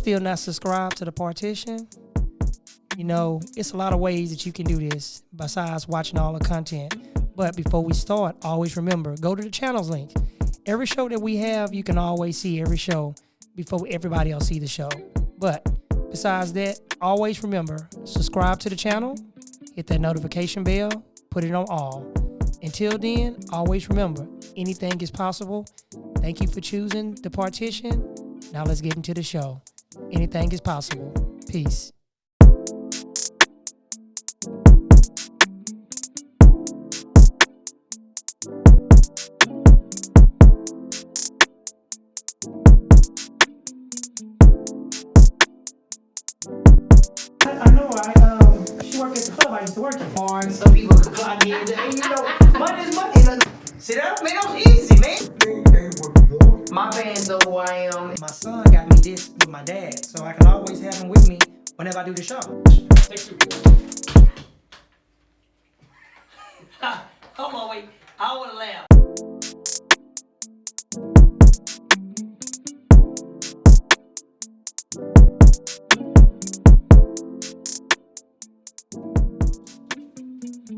still not subscribed to the partition, you know, it's a lot of ways that you can do this besides watching all the content. But before we start, always remember, go to the channels link. Every show that we have, you can always see every show before everybody else see the show. But besides that, always remember, subscribe to the channel, hit that notification bell, put it on all. Until then, always remember, anything is possible. Thank you for choosing the partition. Now let's get into the show. Anything is possible. Peace. She worked at the club I used to work at. Porn, some people could clock in. And you know, money is money. See, that made it easy, man. My fans know who I am. My son got me this with my dad, so I can always have him with me whenever I do the show. Hold on, wait. I want to laugh.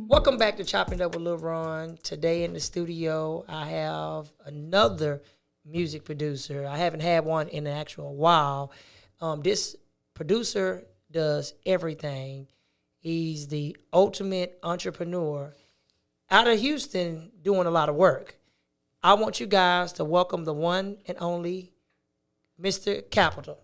Welcome back to Chopping Up with Lil Ron. Today in the studio, I have another music producer. I haven't had one in an actual while. This producer does everything. He's the ultimate entrepreneur out of Houston doing a lot of work. I want you guys to welcome the one and only Mr. Kapital.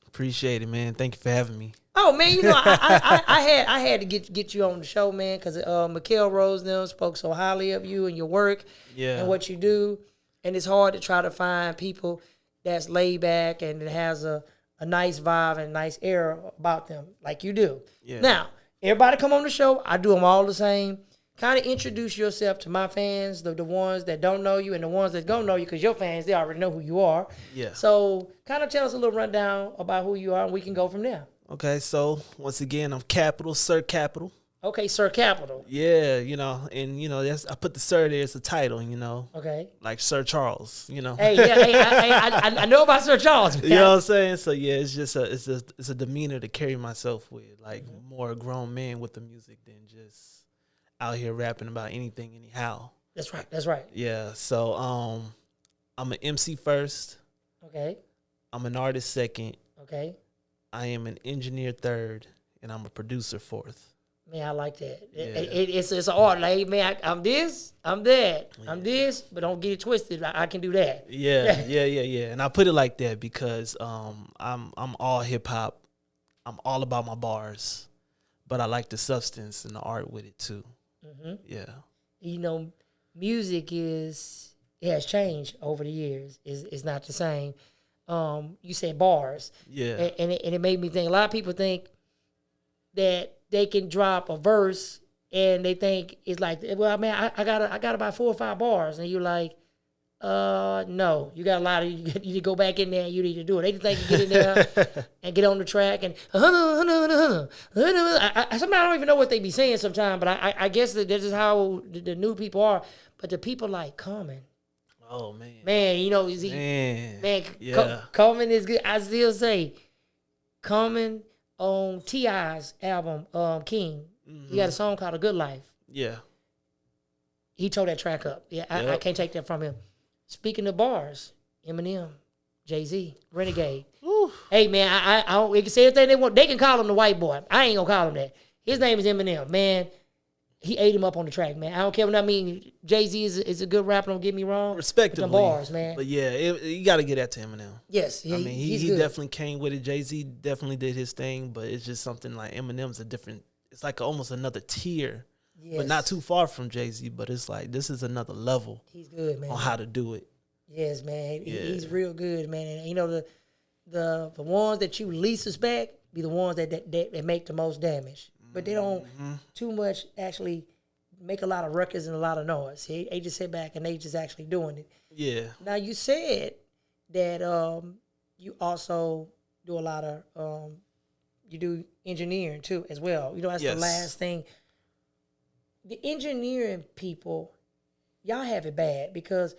Appreciate it, man. Thank you for having me. Oh man, you know I had to get you on the show, man, because Mikhail Rose spoke so highly of you and your work and what you do, and it's hard to try to find people that's laid back and that has a nice vibe and a nice air about them like you do. Yeah. Now, everybody come on the show. I do them all the same. Kind of introduce yourself to my fans, the ones that don't know you and the ones that don't know you, because your fans, they already know who you are. Yeah. So kind of tell us a little rundown about who you are, and we can go from there. Okay, so once again, I'm Kapital, Sir Kapital. Okay, Sir Kapital. Yeah, you know, and you know, I put the Sir there as a title, you know. Okay. Like Sir Charles, you know. Hey, yeah, I know about Sir Charles. Man. You know what I'm saying? So yeah, it's just it's a demeanor to carry myself with, like more grown men with the music than just out here rapping about anything anyhow. That's right. That's right. Yeah. So I'm an MC first. Okay. I'm an artist second. Okay. I am an engineer third, and I'm a producer fourth. Man, I like that. Yeah. It's an art. Like, man, I'm this, I'm that, yeah. I'm this, but don't get it twisted. I can do that. Yeah, yeah. And I put it like that because I'm all hip hop. I'm all about my bars, but I like the substance and the art with it too. Mm-hmm. Yeah. You know, music has changed over the years. It's not the same. You said bars. Yeah. And it made me think, a lot of people think that they can drop a verse and they think it's like, well, man, I got about 4 or 5 bars. And you're like, no, you got a lot of, you need to go back in there and you need to do it. They just think you get in there and get on the track and sometimes I don't even know what they be saying sometimes, but I guess that this is how the new people are. But the people like Common. Oh man, you know, yeah. Common is good. I still say Common on T.I.'s album, King. Mm-hmm. He got a song called "A Good Life." Yeah, he tore that track up. Yeah, I can't take that from him. Speaking of bars, Eminem, JayZ, Renegade. Ooh. Hey man, I don't. They can say everything they want. They can call him the white boy. I ain't gonna call him that. His name is Eminem, man. He ate him up on the track, man. I don't care what I mean. JayZ is a good rapper. Don't get me wrong. Respectively, bars, man. But yeah, you got to get that to Eminem. Yes, I mean he definitely came with it. JayZ definitely did his thing, but it's just something like Eminem's a different. It's like almost another tier, but not too far from JayZ. But it's like this is another level. He's good, man. On how to do it. Yes, man. Yeah. He's real good, man. And you know the ones that you least suspect be the ones that make the most damage. But they don't too much actually make a lot of records and a lot of noise. They just sit back and they just actually doing it. Yeah. Now you said that you also do a lot of you do engineering too as well. You know, that's the last thing. The engineering people, y'all have it bad because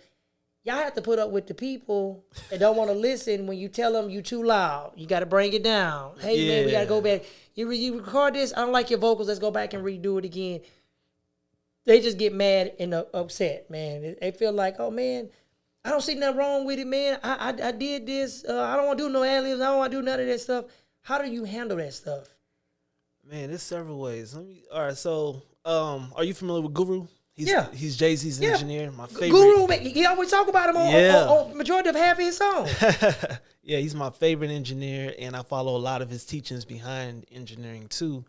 y'all have to put up with the people that don't want to listen when you tell them you too loud. You got to bring it down. Hey, man, we got to go back. You record this. I don't like your vocals. Let's go back and redo it again. They just get mad and upset, man. They feel like, oh, man, I don't see nothing wrong with it, man. I did this. I don't want to do no ad-libs. I don't want to do none of that stuff. How do you handle that stuff? Man, there's several ways. All right, so are you familiar with Guru? He's JayZ's engineer. My favorite. Guru, he always talk about him on majority of half of his songs. Yeah, he's my favorite engineer, and I follow a lot of his teachings behind engineering too.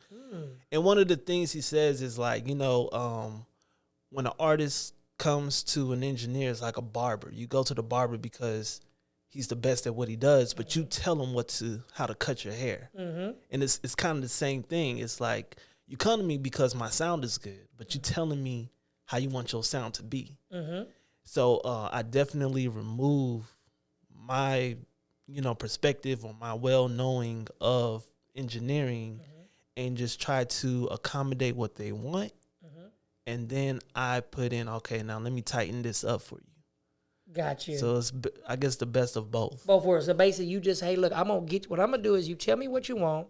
And one of the things he says is like, when an artist comes to an engineer, it's like a barber. You go to the barber because he's the best at what he does, but you tell him how to cut your hair. And it's kind of the same thing. It's like, you come to me because my sound is good, but you telling me how you want your sound to be. So I definitely remove my, perspective or my well-knowing of engineering and just try to accommodate what they want. And then I put in, okay, now let me tighten this up for you. Got you. So it's, I guess, the best of both. Both worlds. So basically, you just, hey, look, what I'm going to do is you tell me what you want.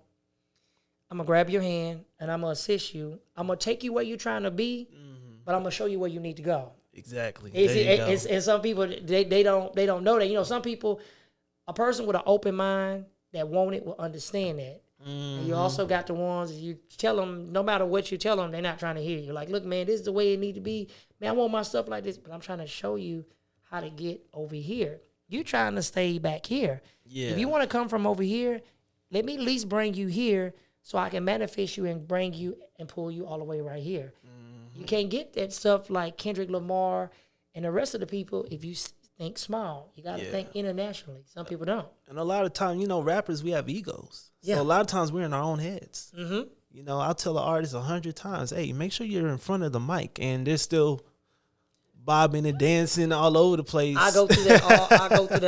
I'm going to grab your hand, and I'm going to assist you. I'm going to take you where you're trying to be, but I'm going to show you where you need to go. Exactly. And some people, they don't know that. Some people, a person with an open mind that want it will understand that. And you also got the ones, you tell them, no matter what you tell them, they're not trying to hear you. Like, look, man, this is the way it need to be. Man, I want my stuff like this, but I'm trying to show you how to get over here. You're trying to stay back here. Yeah. If you want to come from over here, let me at least bring you here so I can manifest you and bring you and pull you all the way right here. You can't get that stuff like Kendrick Lamar and the rest of the people if you think small. You got to think internationally. Some people don't. And a lot of times, rappers, we have egos. So a lot of times we're in our own heads. I'll tell the artist 100 times, hey, make sure you're in front of the mic. And they're still bobbing and dancing all over the place. I go through that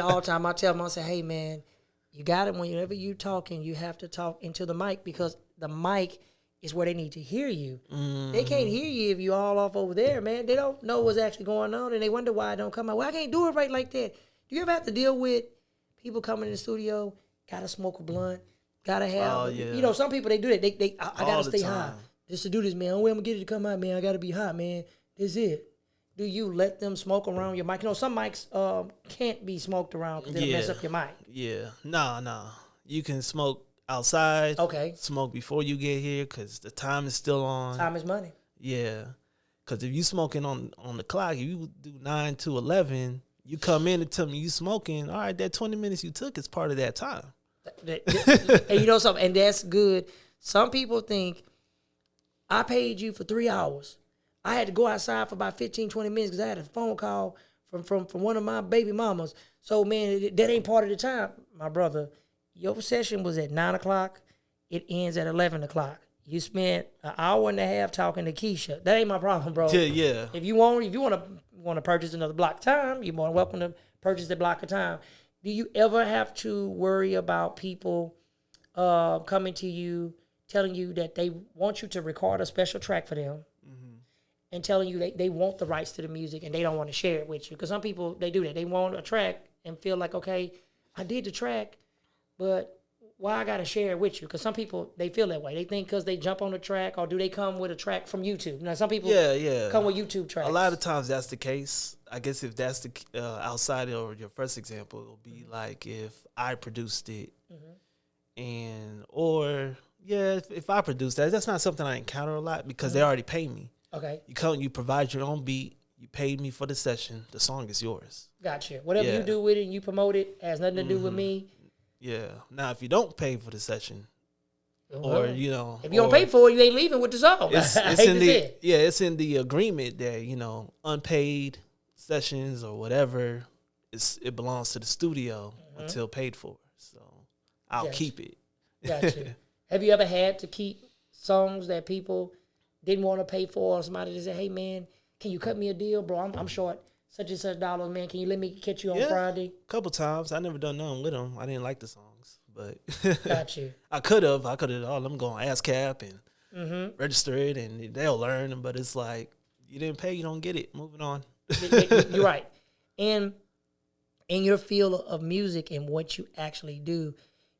all the time. I tell them, I say, hey, man, you got it. Whenever you're talking, you have to talk into the mic because the mic is where they need to hear you. They can't hear you if you all off over there, man. They don't know what's actually going on, and they wonder why it don't come out. Well, I can't do it right like that. Do you ever have to deal with people coming in the studio, gotta smoke a blunt, gotta have, some people, they do that. I gotta stay high just to do this, man. Only way I'm gonna get it to come out, man, I gotta be hot, man. This is it. Do you let them smoke around your mic? Some mics can't be smoked around because they'll mess up your mic. Yeah. Nah. You can smoke outside. Okay. Smoke before you get here because the time is still on. Time is money. Yeah. Because if you smoking on the clock, if you do 9 to 11, you come in and tell me you smoking, all right, that 20 minutes you took is part of that time. And you know something, and that's good. Some people think, I paid you for 3 hours. I had to go outside for about 15, 20 minutes because I had a phone call from one of my baby mamas. So, man, that ain't part of the time. My brother, your session was at 9 o'clock. It ends at 11 o'clock. You spent an hour and a half talking to Keisha. That ain't my problem, bro. Yeah. If you want to purchase another block of time, you're more than welcome to purchase the block of time. Do you ever have to worry about people coming to you, telling you that they want you to record a special track for them, and telling you they want the rights to the music and they don't want to share it with you? Because some people, they do that. They want a track and feel like, okay, I did the track, but why I got to share it with you? Because some people, they feel that way. They think because they jump on the track, or do they come with a track from YouTube? Now, some people come with YouTube tracks. A lot of times that's the case. I guess if that's the outside of your first example, it'll be like if I produced it if I produced that's not something I encounter a lot because they already pay me. Okay. You provide your own beat, you paid me for the session, the song is yours. Gotcha. Whatever you do with it and you promote it has nothing to do with me. Yeah. Now, if you don't pay for the session, or if you don't pay for it, you ain't leaving with the song. It's in the agreement that unpaid sessions or whatever, it belongs to the studio until paid for. So I'll keep it. Gotcha. Have you ever had to keep songs that people didn't want to pay for, or somebody just say, hey man, can you cut me a deal, bro? I'm short such and such dollars, man. Can you let me catch you on Friday? A couple times. I never done nothing with them. I didn't like the songs, but got you. I could have. I'm going ASCAP and register it, and they'll learn. But it's like, you didn't pay, you don't get it. Moving on. You're right. And in your field of music and what you actually do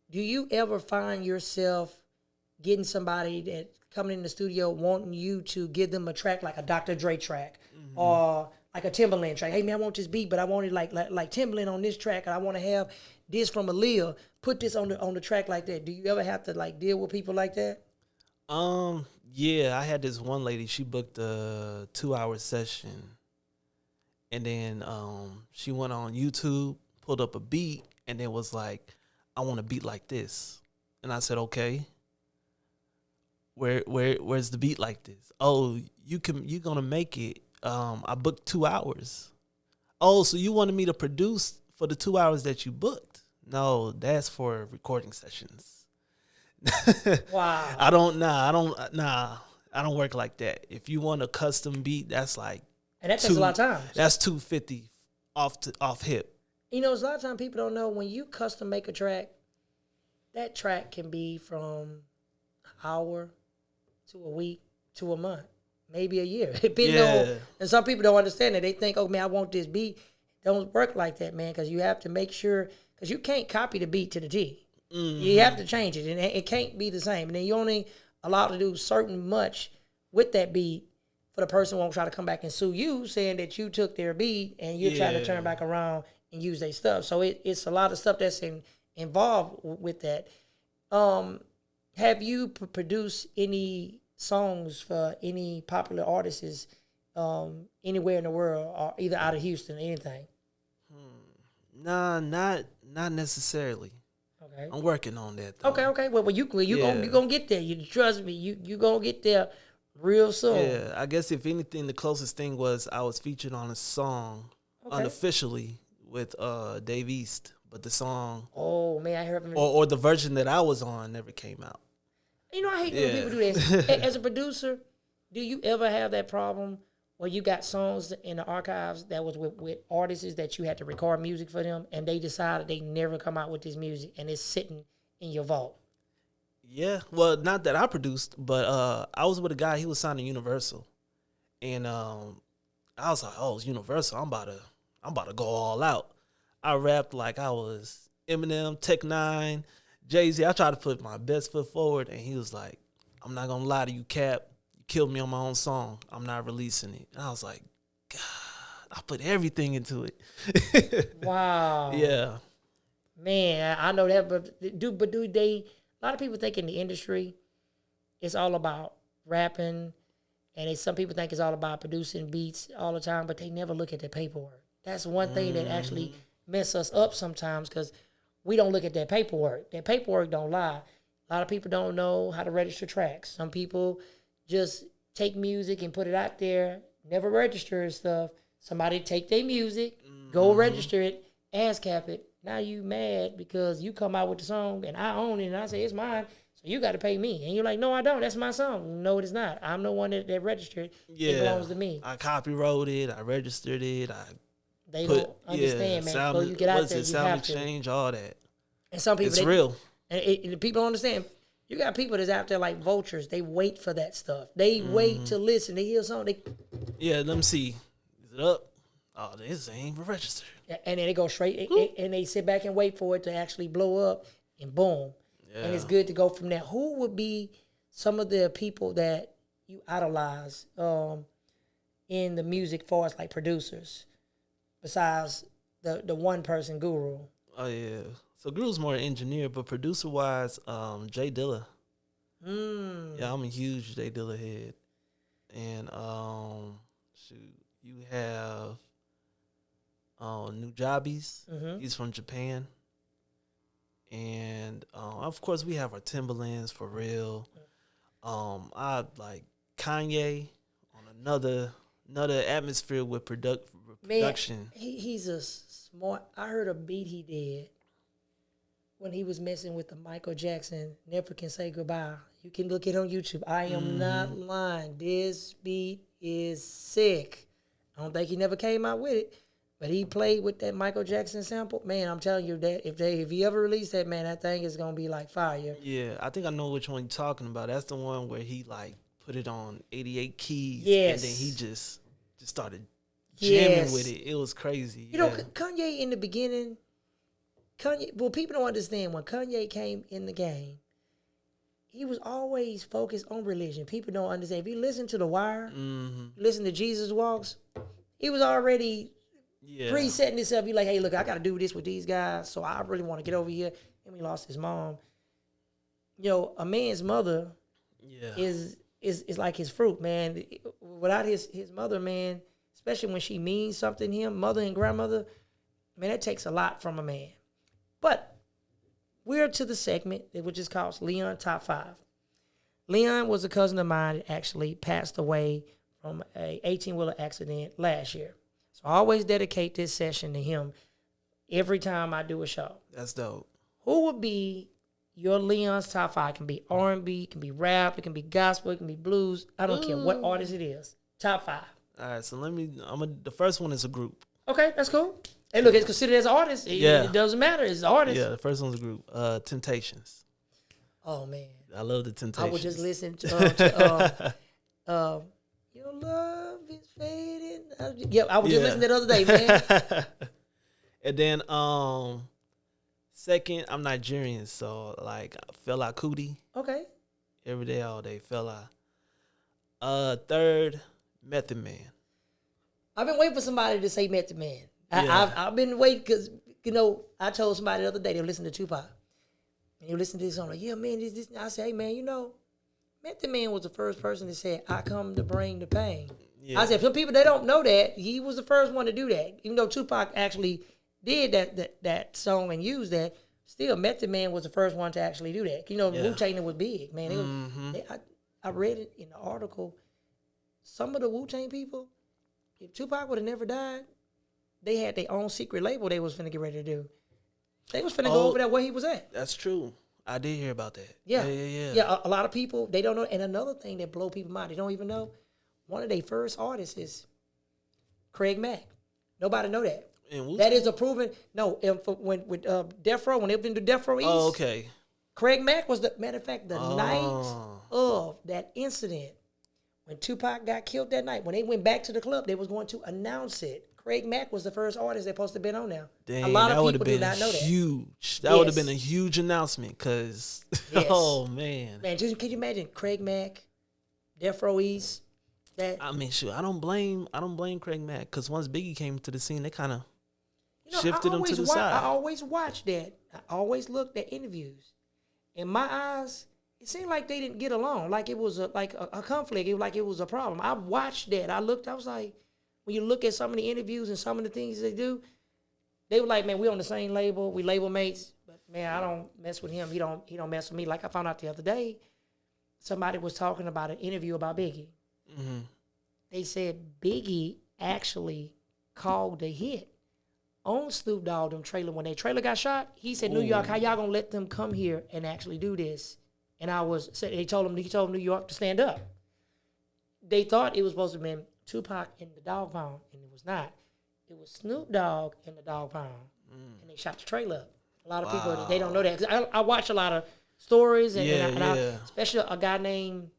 you ever find yourself getting somebody that coming in the studio wanting you to give them a track like a Dr. Dre track or like a Timbaland track? Hey man, I want this beat, but I want it like Timbaland on this track, and I want to have this from Aaliyah. Put this on the track like that. Do you ever have to like deal with people like that? Yeah, I had this one lady. She booked a 2-hour session, and then she went on YouTube, pulled up a beat, and then was like, "I want a beat like this," and I said, "Okay. Where's the beat like this? Oh, you're gonna make it. I booked 2 hours. Oh, so you wanted me to produce for the 2 hours that you booked? No, that's for recording sessions." Wow. I don't work like that. If you want a custom beat, that's like, and that takes a lot of time. That's $250 off hip. You know, there's a lot of times people don't know when you custom make a track, that track can be from an hour to a week to a month, maybe a year. And some people don't understand that. They think, oh man, I want this beat. Don't work like that, man, because you have to make sure, because you can't copy the beat to the T. Mm-hmm. You have to change it, and it can't be the same. And then you only allowed to do certain much with that beat for the person won't try to come back and sue you, saying that you took their beat and you're trying to turn back around and use their stuff. So it's a lot of stuff that's involved with that. Have you produced any songs for any popular artists anywhere in the world, or either out of Houston or anything? Nah, not necessarily. Okay. I'm working on that though. Okay. Well, you gonna get there. You trust me. You gonna get there real soon. Yeah, I guess if anything, the closest thing was I was featured on a song unofficially with Dave East, but the song. Oh man, I heard. Or the version that I was on never came out. You know, I hate when people do this. As a producer, do you ever have that problem where you got songs in the archives that was with artists that you had to record music for them, and they decided they never come out with this music, and it's sitting in your vault? Yeah, well, not that I produced, but I was with a guy. He was signed to Universal, and I was like, "Oh, it's Universal. I'm about to go all out." I rapped like I was Eminem, Tech 9, JayZ. I tried to put my best foot forward, and he was like, "I'm not gonna lie to you, Cap. You killed me on my own song. I'm not releasing it." And I was like, "God, I put everything into it." Wow. Yeah. Man, I know that, but do they? A lot of people think in the industry, it's all about rapping, and some people think it's all about producing beats all the time, but they never look at the paperwork. That's one thing that actually mess us up sometimes, because we don't look at that paperwork. That paperwork don't lie. A lot of people don't know how to register tracks. Some people just take music and put it out there, never register and stuff. Somebody take their music, go register it, ASCAP it. Now you mad because you come out with the song and I own it and I say it's mine, so you got to pay me. And you're like, no, I don't. That's my song. No, it is not. I'm the one that registered. It belongs to me. I copywrote it. I registered it. They don't understand, man. So you get out there, you have to. Exchange, all that. And some people, it's real. And people don't understand. You got people that's out there like vultures. They wait for that stuff. They wait to listen. They hear something. Let me see. Is it up? Oh, this ain't registered. And then they go straight, and they sit back and wait for it to actually blow up, and boom. Yeah. And it's good to go from there. Who would be some of the people that you idolize in the music for us, like producers, besides the one person, Guru? Oh, yeah. So Guru's more an engineer, but producer-wise, Jay Dilla. Yeah, I'm a huge Jay Dilla head. And, you have... Nujabes. He's from Japan. And of course we have our Timbalands for real. I like Kanye on another atmosphere with production. Man, he's a smart. I heard a beat he did when he was messing with the Michael Jackson "Never Can Say Goodbye." You can look it on YouTube. I am not lying. This beat is sick. I don't think he never came out with it. But he played with that Michael Jackson sample. Man, I'm telling you that if he ever release that, man, that thing is gonna be like fire. Yeah, I think I know which one you're talking about. That's the one where he like put it on 88 keys. Yes. And then he just started jamming with it. It was crazy. You know, Kanye in the beginning, people don't understand when Kanye came in the game, he was always focused on religion. People don't understand. If you listen to The Wire, listen to Jesus Walks, he was already pre-setting himself. Be like, hey, look, I got to do this with these guys, so I really want to get over here. And he lost his mom. You know, a man's mother is like his fruit, man. Without his mother, man, especially when she means something to him, mother and grandmother, man, that takes a lot from a man. But we're to the segment which is called Leon Top 5. Leon was a cousin of mine that actually passed away from a 18-wheeler accident last year. So I always dedicate this session to him every time I do a show. That's dope. Who would be your Leon's Top 5? It can be R&B, it can be rap, it can be gospel, it can be blues. I don't care what artist it is. Top 5. All right, so the first one is a group. Okay, that's cool. Hey, look, it's considered as an artist. It doesn't matter. It's an artist. Yeah, the first one's a group. Temptations. Oh, man. I love the Temptations. I would just listen to Your Love is Fading. I was just listening to that other day, man. And then second, I'm Nigerian, so like Fela Kuti. Okay. Every day, all day, Fela. Third, Method Man. I've been waiting for somebody to say Method Man. I've been waiting because, I told somebody the other day they were listening to Tupac. And you listen to this song, like, yeah, man, this. I said, hey, man, Method Man was the first person that said, I come to bring the pain. Yeah. I said, some people, they don't know that. He was the first one to do that. Even though Tupac actually did that song and used that, still, Method Man was the first one to actually do that. Wu-Tang was big, man. I read it in the article. Some of the Wu-Tang people, if Tupac would have never died, they had their own secret label they was finna get ready to do. They was finna go over there where he was at. That's true. I did hear about that. Yeah. Yeah, a lot of people, they don't know. And another thing that blow people mind, they don't even know, one of their first artists is Craig Mack. Nobody know that. That is a proven, with Death Row, when they went to Death Row East. Oh, okay. Craig Mack was the, matter of fact, the night of that incident, when Tupac got killed that night, when they went back to the club, they was going to announce it. Craig Mack was the first artist they're supposed to have been on now. Dang, a lot of people do not know that. Huge. That would have been a huge announcement because, oh, man. Man, can you imagine Craig Mack, Death Row East? I mean, shoot, I don't blame Craig Mack because once Biggie came to the scene, they kind of shifted him to the side. I always watched that. I always looked at interviews. In my eyes, it seemed like they didn't get along, like it was a conflict, it was a problem. I watched that. I was like, when you look at some of the interviews and some of the things they do, they were like, man, we on the same label, we label mates, but man, I don't mess with him. He don't mess with me. Like I found out the other day, somebody was talking about an interview about Biggie. Mm-hmm. They said Biggie actually called the hit on Snoop Dogg them trailer. When their trailer got shot, he said, New York, how y'all gonna let them come here and actually do this? And he told New York to stand up. They thought it was supposed to have been Tupac in the Dog Pound, and it was not. It was Snoop Dogg in the Dog Pound, and they shot the trailer up. A lot of people, they don't know that. 'Cause I watch a lot of stories, and especially a guy named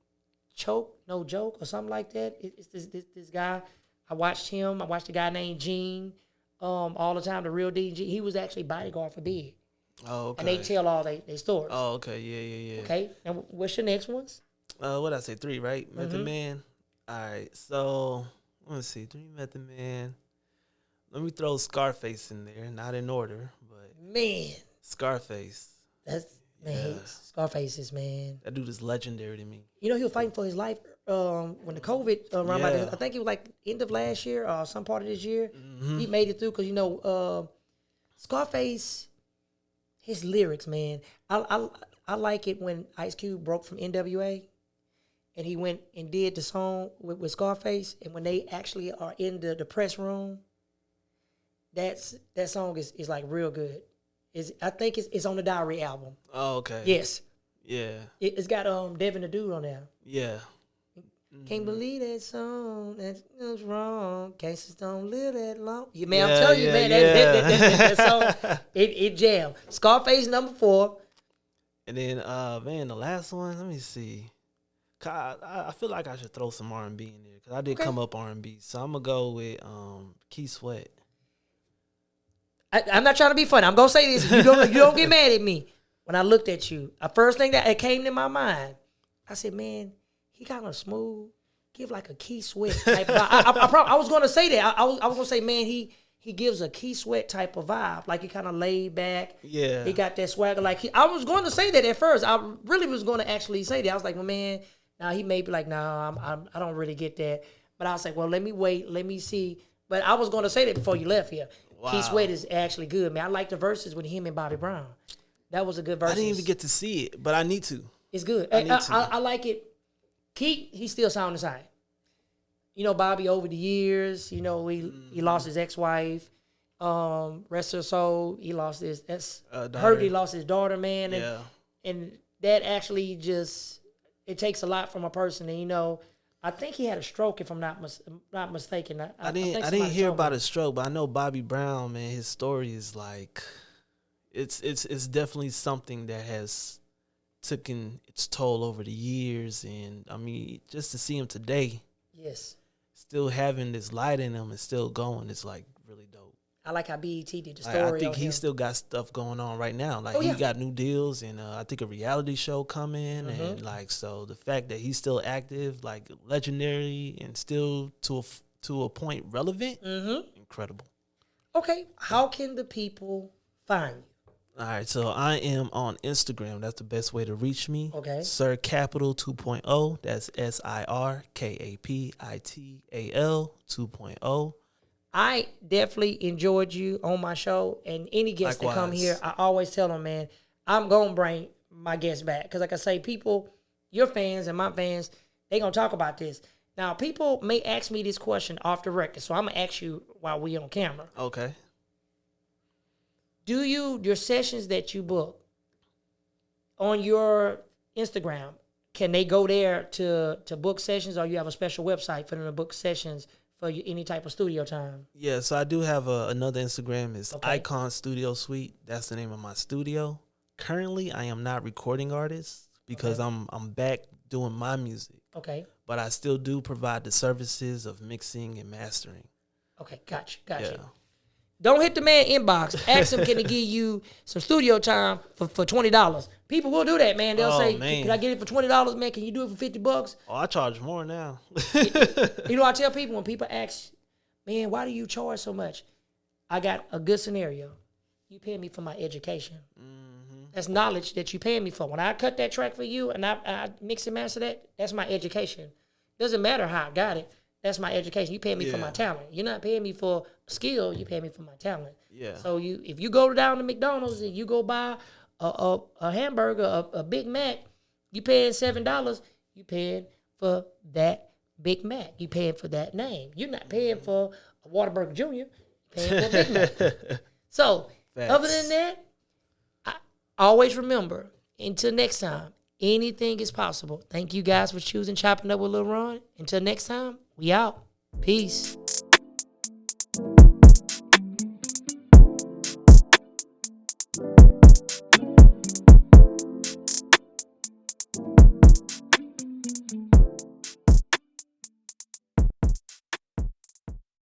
No Joke or something like that. It's this guy. I watched him. I watched a guy named Gene all the time, the real DG. He was actually bodyguard for Big. Oh, okay. And they tell all their stories. Oh, okay. Yeah. Okay. And what's your next ones? What did I say? 3, right? Mm-hmm. Method Man. All right. So, let's see. 3 Method Man. Let me throw Scarface in there. Not in order, but. Man. Scarface. Scarface is, man. That dude is legendary to me. He was fighting for his life when the COVID I think it was like end of last year or some part of this year. Mm-hmm. He made it through because, Scarface, his lyrics, man. I like it when Ice Cube broke from NWA and he went and did the song with Scarface, and when they actually are in the press room, that song is like real good. I think it's on the Diary album. Oh, okay. Yes. Yeah. It's got Devin the Dude on there. Yeah. Mm-hmm. Can't believe that song. That's wrong. Cases don't live that long. Yeah, man, I'm telling you, man, that song, it jammed. Scarface number 4. And then, the last one, let me see. I feel like I should throw some R&B in there because I did come up R&B. So I'm gonna go with Key Sweat. I'm not trying to be funny. I'm gonna say this. You don't get mad at me. When I looked at you, the first thing that came to my mind, I said, man, he kind of smooth. Give like a Key Sweat type of vibe. I was gonna say that. I was gonna say, man, he gives a Key Sweat type of vibe. Like he kind of laid back. Yeah. He got that swagger. I was going to say that at first. I really was going to actually say that. I was like, well, man, now he may be like, no, I don't really get that. But I was like, well, let me wait. Let me see. But I was going to say that before you left here. Wow. Key Sweat is actually good, man. I like the verses with him and Bobby Brown. That was a good verse. I didn't even get to see it, but I need to. It's good. I like it. Key, he still sound the same. You know, Bobby over the years, you know, he lost his ex-wife. Rest her soul, he lost his he lost his daughter, man. And that actually just, it takes a lot from a person. And, you know, I think he had a stroke, if I'm not mistaken. I didn't hear about a stroke, but I know Bobby Brown, man, his story is like, it's definitely something that has taken its toll over the years. And, I mean, just to see him today. Yes. Still having this light in him and still going, it's like really dope. I like how BET did the story. I think he still got stuff going on right now. Like he got new deals and I think a reality show coming and like so the fact that he's still active, like legendary and still to a point relevant, incredible. Okay, how can the people find you? All right, so I am on Instagram. That's the best way to reach me. Okay. Sir Kapital 2.0. That's SirKapital 2.0. I definitely enjoyed you on my show, and any guests that come here, I always tell them, man, I'm going to bring my guests back. Because like I say, people, your fans and my fans, they going to talk about this. Now, people may ask me this question off the record, so I'm going to ask you while we on camera. Okay. Do your sessions that you book on your Instagram, can they go there to book sessions, or you have a special website for them to book sessions for any type of studio time? Yeah, so I do have another Instagram. It's Icon Studio Suite. That's the name of my studio. Currently, I am not recording artists because I'm back doing my music. Okay. But I still do provide the services of mixing and mastering. Okay, gotcha. Yeah. Don't hit the man inbox. Ask him, can he give you some studio time for $20? People will do that, man. They'll say, can I get it for $20, man? Can you do it for $50? Oh, I charge more now. You know, I tell people when people ask, man, why do you charge so much? I got a good scenario. You pay me for my education. Mm-hmm. That's knowledge that you pay me for. When I cut that track for you and I mix and master that, that's my education. Doesn't matter how I got it. That's my education. You pay me for my talent. You're not paying me for skill. You pay me for my talent. Yeah. So if you go down to McDonald's and you go buy a hamburger, a Big Mac, you paying $7. You paying for that Big Mac. You paying for that name. You're not paying for a Whataburger Jr. You're paying for a Big Mac. So other than that, I always remember, until next time, anything is possible. Thank you guys for choosing Chopping Up with Lil Ron. Until next time, we out. Peace.